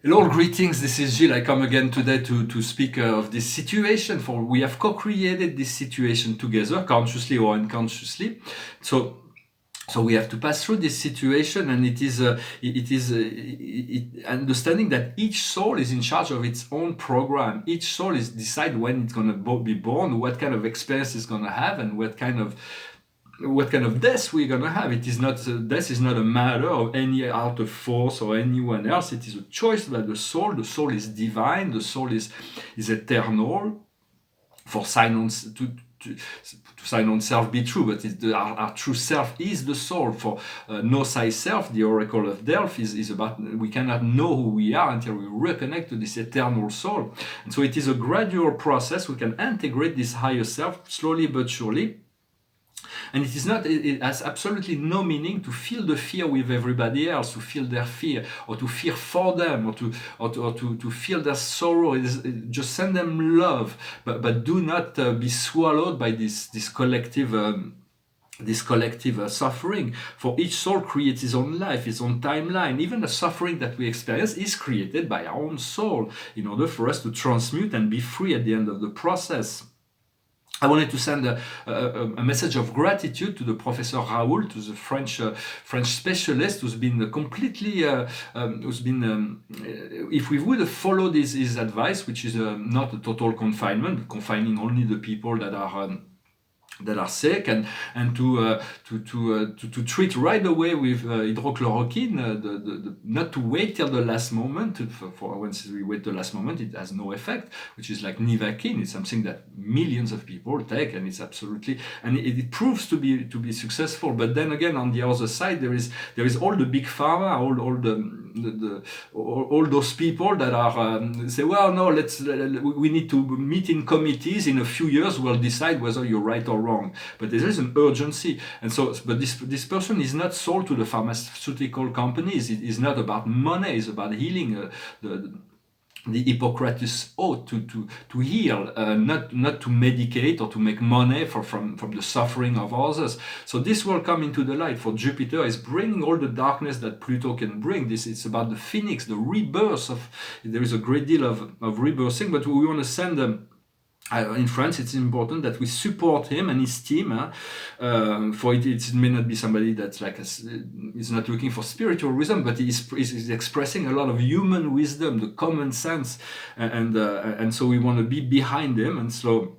Hello, greetings. This is Gilles. I come again today to speak of this situation. For we have co-created this situation together, consciously or unconsciously. So we have to pass through this situation, and understanding that each soul is in charge of its own program. Each soul is decide when it's gonna be born, what kind of experience it's gonna have, and what kind of death we're gonna have. It is not Death is not a matter of any outer force or anyone else. It is a choice by the soul. The soul is divine. The soul is eternal. For silence to silent self be true, but our true self is the soul. For Gnosai self, the oracle of Delph, is about we cannot know who we are until we reconnect to this eternal soul. And so it is a gradual process. We can integrate this higher self slowly but surely. And it has absolutely no meaning to feel the fear with everybody else, to feel their fear, or to fear for them, or to feel their sorrow. Just send them love, but do not be swallowed by this collective suffering. For each soul creates its own life, its own timeline. Even the suffering that we experience is created by our own soul in order for us to transmute and be free at the end of the process. I wanted to send a message of gratitude to the Professor Raoul, to the French specialist who's been completely, if we would follow his advice, which is not a total confinement, confining only the people that are sick, and to treat right away with hydrochloroquine, not to wait till the last moment. For once we wait the last moment, it has no effect, which is like Nivaquine. It's something that millions of people take, and it's absolutely, and it proves to be successful. But then again, on the other side, there is all the big pharma, all those people that are say, well, no, we need to meet in committees. In a few years, we'll decide whether you're right or wrong. But there is an urgency, and so, but this person is not sold to the pharmaceutical companies. It is not about money. It's about healing. The Hippocrates oath to heal, not to medicate or to make money from the suffering of others. So this will come into the light. For Jupiter is bringing all the darkness that Pluto can bring. It's about the phoenix, the rebirth of. There is a great deal of rebirthing, but we want to send them. In France, it's important that we support him and his team. For it may not be somebody that's is not looking for spiritual wisdom, but is expressing a lot of human wisdom, the common sense, and so we want to be behind him. And so,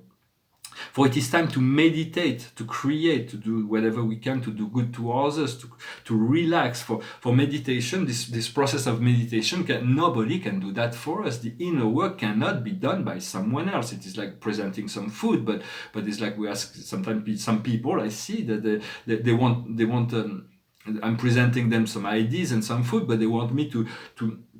for it is time to meditate, to create, to do whatever we can to do good to others, to relax. For meditation, this process of meditation, nobody can do that for us. The inner work cannot be done by someone else. It is like presenting some food, but it's like we ask sometimes some people. I see that they want. I'm presenting them some ideas and some food, but they want me to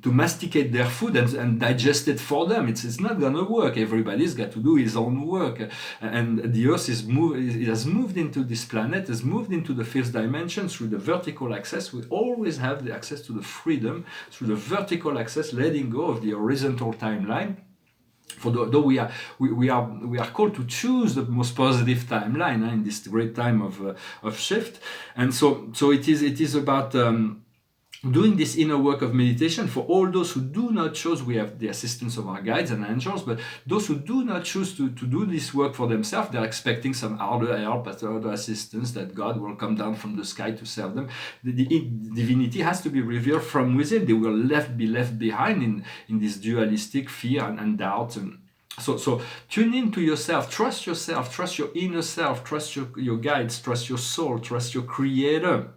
masticate their food and digest it for them. It's not gonna work. Everybody's got to do his own work, and the Earth it has moved into this planet, has moved into the fifth dimension through the vertical access. We always have the access to the freedom through the vertical access, letting go of the horizontal timeline. For though we are called to choose the most positive timeline in this great time of shift, and so it is about doing this inner work of meditation. For all those who do not choose, we have the assistance of our guides and angels, but those who do not choose to do this work for themselves, they're expecting some other help, other assistance, that God will come down from the sky to serve them. The divinity has to be revealed from within. They will be left behind in this dualistic fear and doubt. And so tune into yourself, trust your inner self, trust your guides, trust your soul, trust your creator.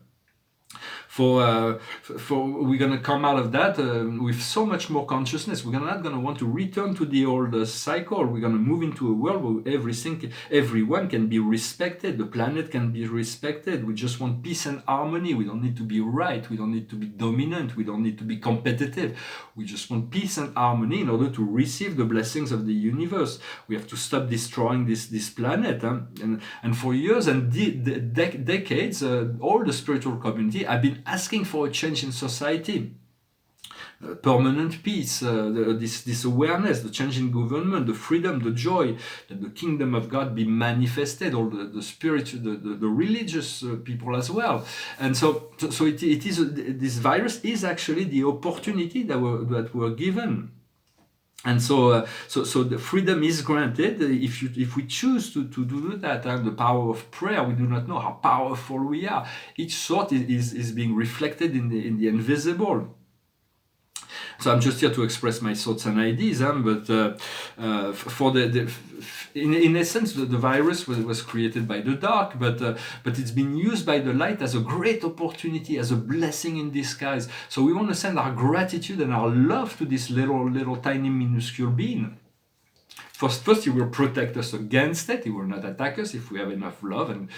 For we're gonna come out of that with so much more consciousness. We're not gonna want to return to the old cycle. We're gonna move into a world where everyone can be respected. The planet can be respected. We just want peace and harmony. We don't need to be right. We don't need to be dominant. We don't need to be competitive. We just want peace and harmony in order to receive the blessings of the universe. We have to stop destroying this planet. And for years and decades, all the spiritual community have been asking for a change in society. permanent peace, this awareness, the change in government, the freedom, the joy, that the kingdom of God be manifested, all the spiritual, the religious people as well. And so it is this virus is actually the opportunity that were given. And so the freedom is granted if we choose to do that. And the power of prayer, we do not know how powerful we are. Each thought is being reflected in the invisible. So I'm just here to express my thoughts and ideas, but for in essence, the virus was created by the dark, but it's been used by the light as a great opportunity, as a blessing in disguise. So we want to send our gratitude and our love to this little tiny minuscule being. First, he will protect us against it. He will not attack us if we have enough love, and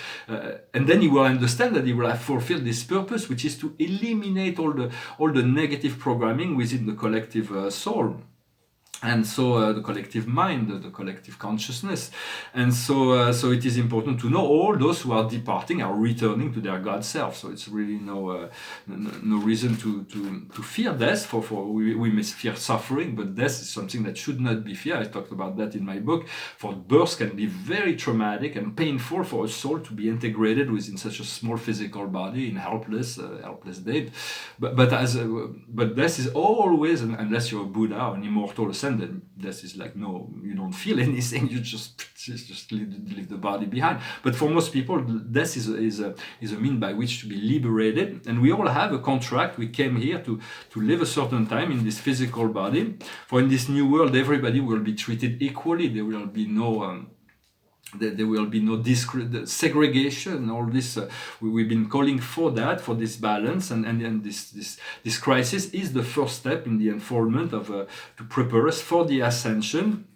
then he will understand that he will have fulfilled this purpose, which is to eliminate all the negative programming within the collective soul. And so the collective mind, the collective consciousness. And so it is important to know all those who are departing are returning to their God self. So it's really no reason to fear death. For we may fear suffering, but death is something that should not be feared. I talked about that in my book. For birth can be very traumatic and painful for a soul to be integrated within such a small physical body in helpless state. But death is always, unless you're a Buddha or an immortal ascent, then death is like, no, you don't feel anything, you just leave the body behind. But for most people, death is a mean by which to be liberated, and we all have a contract. We came here to live a certain time in this physical body. For in this new world, everybody will be treated equally. There will be no segregation. All this we've been calling for that, for this balance, and this crisis is the first step in the unfoldment of to prepare us for the ascension.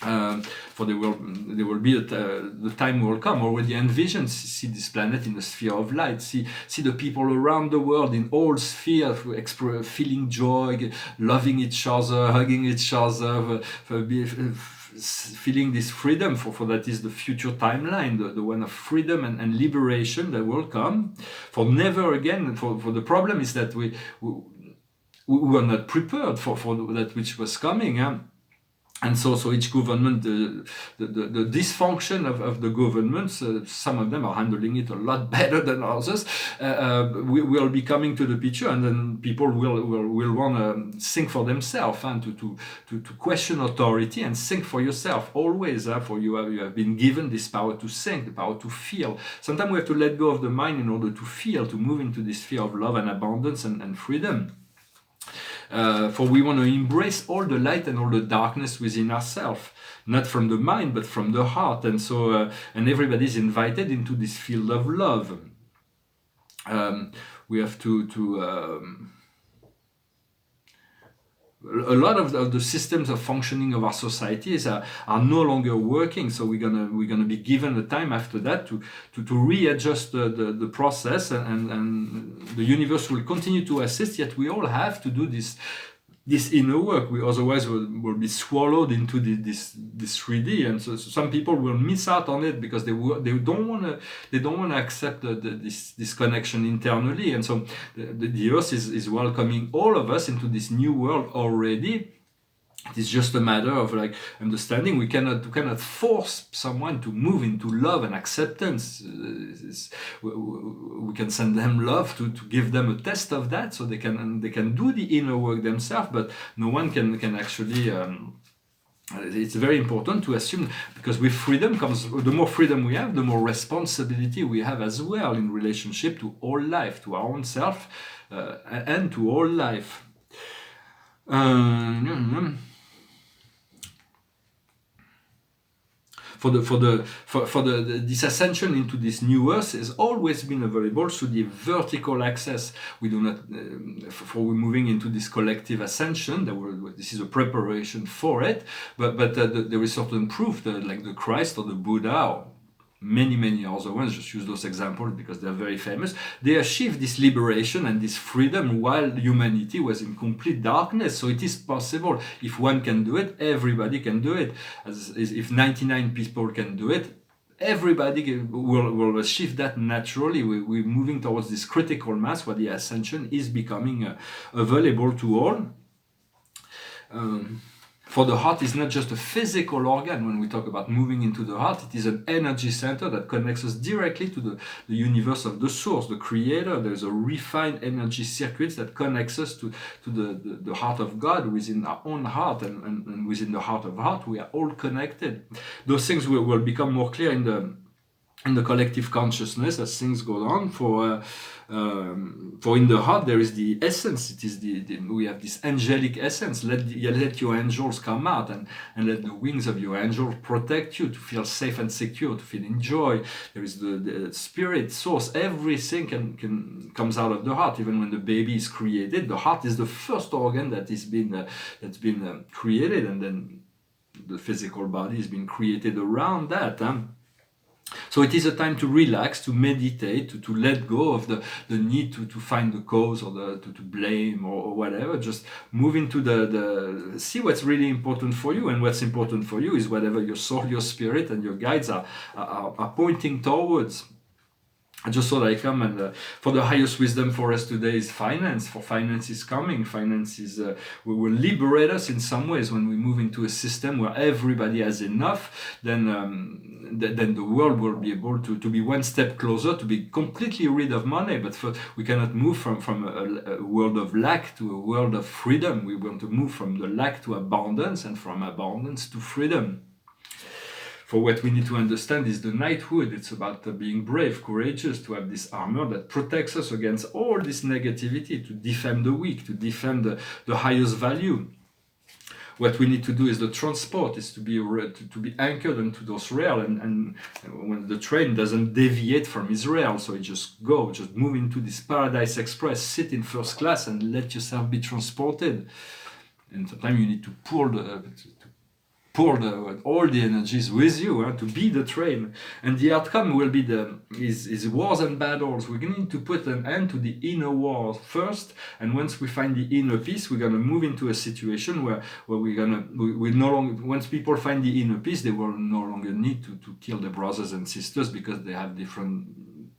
For there will be the time will come. Already envision, see this planet in the sphere of light. See the people around the world in all spheres, feeling joy, loving each other, hugging each other, feeling this freedom, for that is the future timeline, the one of freedom and liberation that will come. For never again, for the problem is that we were not prepared for that which was coming. And so each government, the dysfunction of the governments, some of them are handling it a lot better than others, will be coming to the picture, and then people will want to think for themselves, and to question authority and think for yourself always. For you have been given this power to think, the power to feel. Sometimes we have to let go of the mind in order to feel, to move into this sphere of love and abundance and freedom. For we want to embrace all the light and all the darkness within ourselves, not from the mind but from the heart, and so and everybody is invited into this field of love. We have to a lot of the systems of functioning of our societies are no longer working, so we're gonna be given the time after that to readjust the process, and the universe will continue to assist. Yet we all have to do this inner work. We otherwise will be swallowed into this 3D, and so some people will miss out on it because they don't want to accept this connection internally, and so the earth is welcoming all of us into this new world already. It is just a matter of understanding. We cannot force someone to move into love and acceptance. We can send them love to give them a test of that, so they can do the inner work themselves. But no one can actually. It's very important to assume, because with freedom comes, the more freedom we have, the more responsibility we have as well in relationship to all life, to our own self, and to all life. This ascension into this new earth has always been available through the vertical access. We do not, for we're moving into this collective ascension. This is a preparation for it, but there is certain proof that, like the Christ or the Buddha, or many other ones, just use those examples because they're very famous, they achieved this liberation and this freedom while humanity was in complete darkness. So it is possible. If one can do it, everybody can do it. If 99 people can do it, everybody will achieve that naturally. We're moving towards this critical mass where the ascension is becoming available to all. For the heart is not just a physical organ. When we talk about moving into the heart, it is an energy center that connects us directly to the universe of the source, the creator. There's a refined energy circuit that connects us to the heart of God within our own heart, and within the heart of heart, we are all connected. Those things will become more clear in the collective consciousness as things go on. For in the heart there is the essence. It is we have this angelic essence. Let your angels come out, and let the wings of your angel protect you, to feel safe and secure, to feel in joy. There is the spirit source. Everything comes out of the heart. Even when the baby is created, the heart is the first organ that's been created, and then the physical body has been created around that. So it is a time to relax, to meditate, to let go of the need to find the cause, or to blame, or whatever. Just move into see what's really important for you, and what's important for you is whatever your soul, your spirit, and your guides are pointing towards. I just thought I come, and for the highest wisdom for us today is finance. For finance is coming. Finance is will liberate us in some ways. When we move into a system where everybody has enough, then the world will be able to be one step closer to be completely rid of money. But we cannot move from a world of lack to a world of freedom. We want to move from the lack to abundance, and from abundance to freedom. For what we need to understand is the knighthood. It's about being brave, courageous, to have this armor that protects us against all this negativity, to defend the weak, to defend the highest value. What we need to do is the transport, is to be anchored into those rails, and when the train doesn't deviate from Israel, so you just move into this Paradise Express, sit in first class, and let yourself be transported. And sometimes you need to pour all the energies with you, to be the train. And the outcome will be is wars and battles. We're going to put an end to the inner war first, and once we find the inner peace, we're going to move into a situation where we no longer, once people find the inner peace, they will no longer need to kill their brothers and sisters because they have different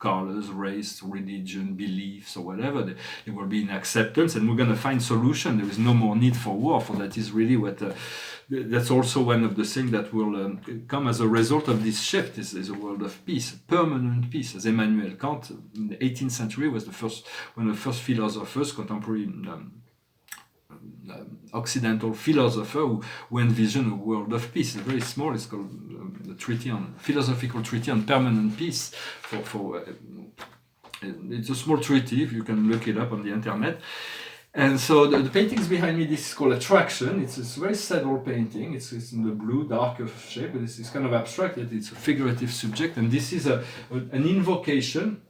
colors, race, religion, beliefs, or whatever. They will be in acceptance, and we're going to find solution. There is no more need for war. For that is really what that's also one of the things that will come as a result of this shift, is a world of peace, permanent peace. As Immanuel Kant in the 18th century was one of the first philosophers, contemporary Occidental philosopher, who envisioned a world of peace. It's very small. It's called the Philosophical Treaty on Permanent Peace. It's a small treaty. If you can look it up on the internet. And so the paintings behind me, this is called Attraction. It's a very subtle painting. It's in the blue, darker shape, but it's kind of abstract. It's a figurative subject, and this is an invocation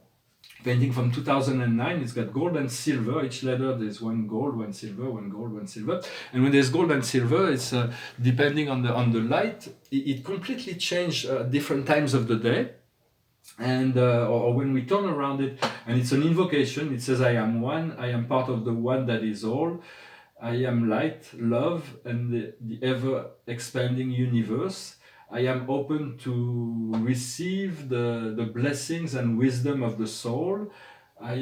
painting from 2009. It's got gold and silver. Each letter there's one gold, one silver, one gold, one silver. And when there's gold and silver, it's depending on the light, it completely changes different times of the day. And or when we turn around it, and it's an invocation. It says, I am one, I am part of the one that is all, I am light, love, and the ever expanding universe. I am open to receive the blessings and wisdom of the soul. I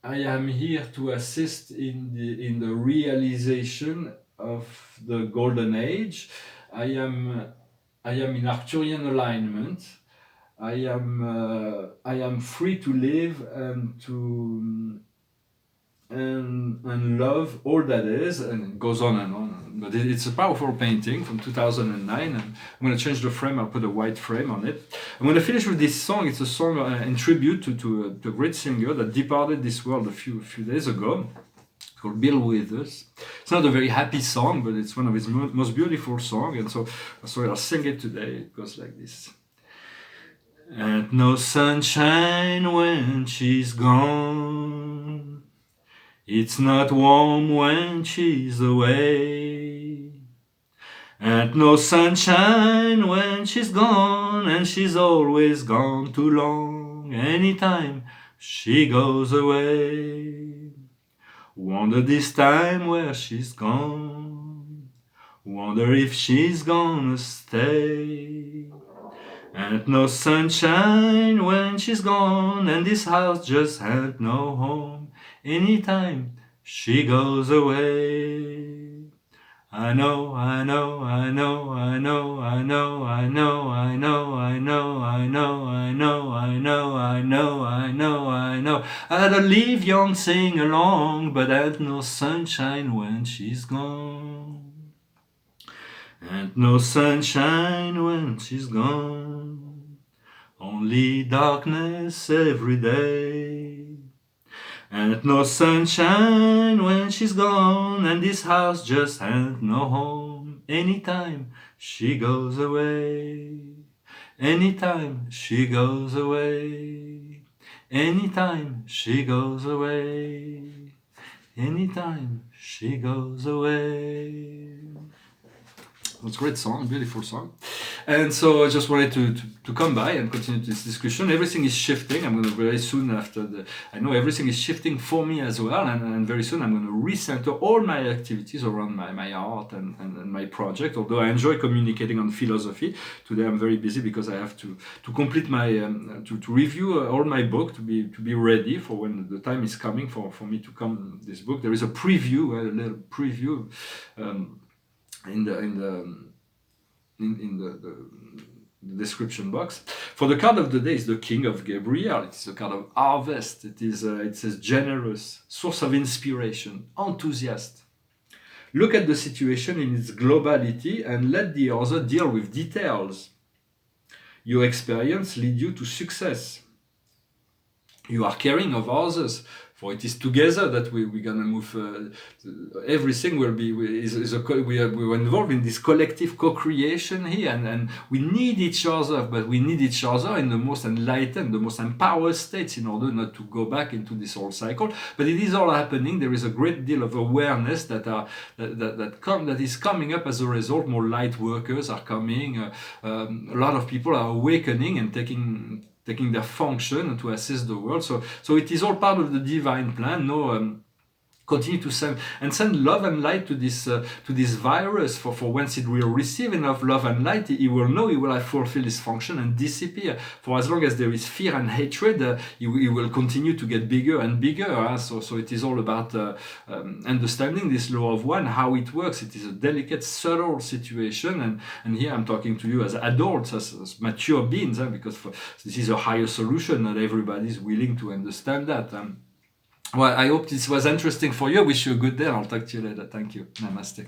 am here to assist in the realization of the golden age. I am in Arcturian alignment. I am free to live and love all that is, and it goes on and on. But it's a powerful painting from 2009, and I'm going to change the frame. I'll put a white frame on it. I'm going to finish with this song. It's a song in tribute to a great singer that departed this world a few days ago. It's called Bill Withers. It's not a very happy song, but it's one of his most beautiful songs, and so I'll sing it today. It goes like this. And no sunshine when she's gone. It's not warm when she's away. And no sunshine when she's gone, and she's always gone too long. Anytime she goes away. Wonder this time where she's gone. Wonder if she's gonna stay. And no sunshine when she's gone, and this house just ain't no home anytime she goes away. I know, I know, I know, I know, I know, I know, I know, I know, I know, I know, I know, I know, I know, I know. I'd leave young sing along, but ain't no sunshine when she's gone. Ain't no sunshine when she's gone. Only darkness every day. Ain't no sunshine when she's gone, and this house just ain't no home anytime she goes away. Anytime she goes away. Anytime she goes away. Anytime she goes away. It's a great song, beautiful song. And so I just wanted to come by and continue this discussion. Everything is shifting. I'm going to very soon I know everything is shifting for me as well. And very soon I'm going to recenter all my activities around my art and my project. Although I enjoy communicating on philosophy, today I'm very busy because I have to complete my, to review all my book to be ready for when the time is coming for me to come this book. There is a preview, a little preview, in the description box. For the card of the day is the King of Gabriel. It is a card of harvest. It says generous, source of inspiration, enthusiast. Look at the situation in its globality and let the other deal with details. Your experience lead you to success. You are caring of others, for it is together that we're gonna move. Everything will be we're involved in this collective co-creation here, and we need each other, but we need each other in the most enlightened, the most empowered states in order not to go back into this whole cycle. But it is all happening. There is a great deal of awareness that is coming up as a result. More light workers are coming. A lot of people are awakening and taking their function to assist the world. So it is all part of the divine plan. Continue to send love and light to this virus. For once it will receive enough love and light, it will know it will fulfill its function and disappear. For as long as there is fear and hatred, it will continue to get bigger and bigger. So it is all about understanding this law of one, how it works. It is a delicate, subtle situation, and here I'm talking to you as adults, as mature beings, because this is a higher solution. Not everybody is willing to understand that. Well, I hope this was interesting for you. I wish you a good day. I'll talk to you later. Thank you. Namaste.